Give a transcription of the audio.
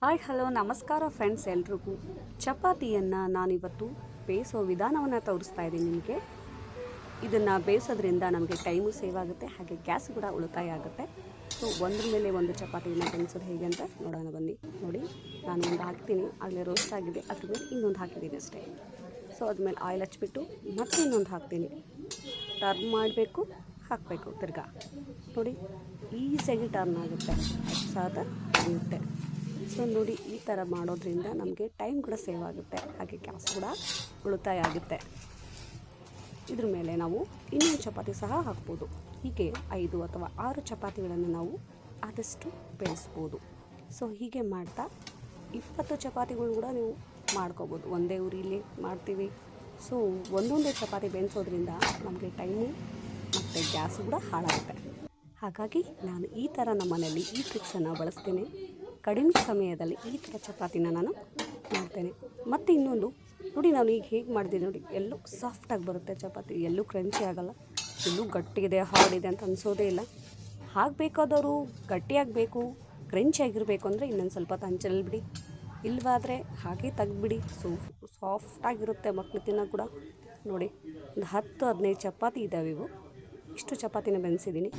Hi hello ನಮಸ್ಕಾರ friends ಎಲ್ರಿಗೂ. ಚಪಾತಿಯನ್ನು ನಾನಿವತ್ತು ಬೇಯಿಸೋ ವಿಧಾನವನ್ನು ತೋರಿಸ್ತಾ ಇದ್ದೀನಿ ನಿಮಗೆ. ಇದನ್ನು ಬೇಯಿಸೋದ್ರಿಂದ ನಮಗೆ ಟೈಮು ಸೇವ್ ಆಗುತ್ತೆ, ಹಾಗೆ ಗ್ಯಾಸ್ ಕೂಡ ಉಳಿತಾಯ ಆಗುತ್ತೆ. ಸೊ ಒಂದ್ರ ಮೇಲೆ ಒಂದು ಚಪಾತಿಯನ್ನು ಬೇಯಿಸೋದು ಹೇಗೆ ಅಂತ ನೋಡೋಣ ಬನ್ನಿ. ನೋಡಿ, ನಾನು ಒಂದು ಹಾಕ್ತೀನಿ, ಆಗಲೇ ರೋಸ್ಟ್ ಆಗಿದೆ, ಅದ್ರ ಮೇಲೆ ಇನ್ನೊಂದು ಹಾಕಿದ್ದೀನಿ ಅಷ್ಟೇ. ಸೊ ಅದ್ಮೇಲೆ ಆಯಿಲ್ ಹಚ್ಬಿಟ್ಟು ಮತ್ತೆ ಇನ್ನೊಂದು ಹಾಕ್ತೀನಿ. ಟರ್ನ್ ಮಾಡಬೇಕು, ಹಾಕಬೇಕು ತಿರ್ಗಾ. ನೋಡಿ, ಈಸಿಯಾಗಿ ಟರ್ನ್ ಆಗುತ್ತೆ, ಸಾದ ಇರುತ್ತೆ. ಸೊ ನೋಡಿ, ಈ ಥರ ಮಾಡೋದ್ರಿಂದ ನಮಗೆ ಟೈಮ್ ಕೂಡ ಸೇವ್ ಆಗುತ್ತೆ, ಹಾಗೆ ಗ್ಯಾಸ್ ಕೂಡ ಉಳಿತಾಯ ಆಗುತ್ತೆ. ಇದ್ರ ಮೇಲೆ ನಾವು ಇನ್ನೊಂದು ಚಪಾತಿ ಸಹ ಹಾಕ್ಬೋದು. ಹೀಗೆ 5 ಅಥವಾ 6 ಚಪಾತಿಗಳನ್ನು ನಾವು ಆದಷ್ಟು ಬೇಯಿಸ್ಬೋದು. ಸೊ ಹೀಗೆ ಮಾಡ್ತಾ 20 ಚಪಾತಿಗಳು ಕೂಡ ನೀವು ಮಾಡ್ಕೋಬೋದು. ಒಂದೇ ಉರಿಲಿ ಮಾಡ್ತೀವಿ. ಸೊ ಒಂದೊಂದೇ ಚಪಾತಿ ಬೇಯಿಸೋದ್ರಿಂದ ನಮಗೆ ಟೈಮು ಮತ್ತು ಗ್ಯಾಸ್ ಕೂಡ ಹಾಳಾಗುತ್ತೆ. ಹಾಗಾಗಿ ನಾನು ಈ ಥರ ನಮ್ಮ ಮನೆಯಲ್ಲಿ ಈ ಟ್ರಿಕ್ಸನ್ನು ಬಳಸ್ತೀನಿ. ಕಡಿಮೆ ಸಮಯದಲ್ಲಿ ಈ ಥರ ಚಪಾತಿನ ನಾನು ಮಾಡ್ತೇನೆ. ಮತ್ತು ಇನ್ನೊಂದು ನೋಡಿ, ನಾನು ಈಗ ಹೇಗೆ ಮಾಡಿದ್ದೀನಿ ನೋಡಿ, ಎಲ್ಲೂ ಸಾಫ್ಟಾಗಿ ಬರುತ್ತೆ ಚಪಾತಿ, ಎಲ್ಲೂ ಕ್ರಂಚಿ ಆಗೋಲ್ಲ, ಎಲ್ಲೂ ಗಟ್ಟಿಗಿದೆ ಹಾರ್ಡಿದೆ ಅಂತ ಅನಿಸೋದೇ ಇಲ್ಲ. ಹಾಗಬೇಕಾದವರು ಗಟ್ಟಿಯಾಗಬೇಕು, ಕ್ರಂಚಿಯಾಗಿರಬೇಕು ಅಂದರೆ ಇನ್ನೊಂದು ಸ್ವಲ್ಪ ಹಂಚಲ್ಲಿ ಬಿಡಿ, ಇಲ್ಲವಾದರೆ ಹಾಗೆ ತೆಗ್ದುಬಿಡಿ. ಸಾಫ್ಟಾಗಿರುತ್ತೆ, ಮಕ್ಕಳು ತಿನ್ನೋ ಕೂಡ. ನೋಡಿ, ಒಂದು 10-15 ಚಪಾತಿ ಇದ್ದಾವೆ ಇವು. ಇಷ್ಟು ಚಪಾತಿನ ಬೆಳೆಸಿದ್ದೀನಿ.